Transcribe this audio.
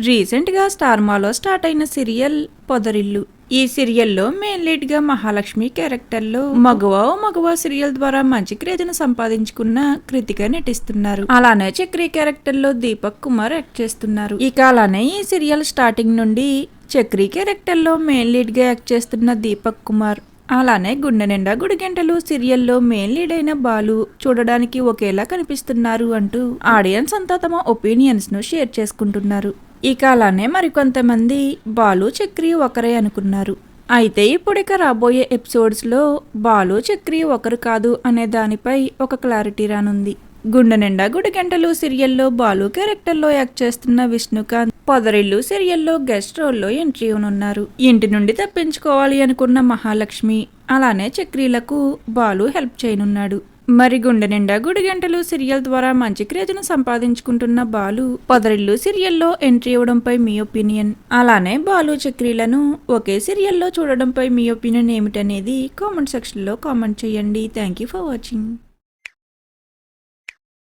రీసెంట్గా స్టార్మాలో స్టార్ట్ అయిన సీరియల్ పొదరిల్లు. ఈ సీరియల్లో మెయిన్ లీడ్ గా మహాలక్ష్మి క్యారెక్టర్లో మగవా సీరియల్ ద్వారా మంచి క్రేజ్ను సంపాదించుకున్న కృతిక నటిస్తున్నారు. అలానే చక్రి క్యారెక్టర్లో దీపక్ కుమార్ యాక్ట్ చేస్తున్నారు. ఇక అలానే ఈ సీరియల్ స్టార్టింగ్ నుండి చక్రి క్యారెక్టర్లో మెయిన్ లీడ్ గా యాక్ట్ చేస్తున్న దీపక్ కుమార్, అలానే గుండె నిండా గుడిగంటలు సీరియల్లో మెయిన్ లీడ్ అయిన బాలు చూడడానికి ఒకేలా కనిపిస్తున్నారు అంటూ ఆడియన్స్ అంతా తమ ఒపీనియన్స్ ను షేర్ చేసుకుంటున్నారు. ఇక అలానే మరికొంతమంది బాలు చక్రి ఒకరే అనుకున్నారు. అయితే ఇప్పుడిక రాబోయే ఎపిసోడ్స్ లో బాలు చక్రి ఒకరు కాదు అనే దానిపై ఒక క్లారిటీ రానుంది. గుండె నిండా గుడిగంటలు సీరియల్లో బాలు క్యారెక్టర్లో యాక్ట్ చేస్తున్న విష్ణుకాంత్ పొదరిల్లు సీరియల్లో గెస్ట్ రోల్లో ఎంట్రీ ఉన్నారు. ఇంటి నుండి తప్పించుకోవాలి అనుకున్న మహాలక్ష్మి అలానే చక్రీలకు బాలు హెల్ప్ చేయనున్నాడు. మరి గుండె నిండా గుడిగంటలు సీరియల్ ద్వారా మంచి క్రేజ్ను సంపాదించుకుంటున్న బాలు పొదరిల్లు సీరియల్లో ఎంట్రీ ఇవ్వడంపై మీ ఒపీనియన్, అలానే బాలు చక్రీలను ఒకే సీరియల్లో చూడడంపై మీ ఒపీనియన్ ఏమిటనేది కామెంట్ సెక్షన్లో కామెంట్ చేయండి. Thank you for watching.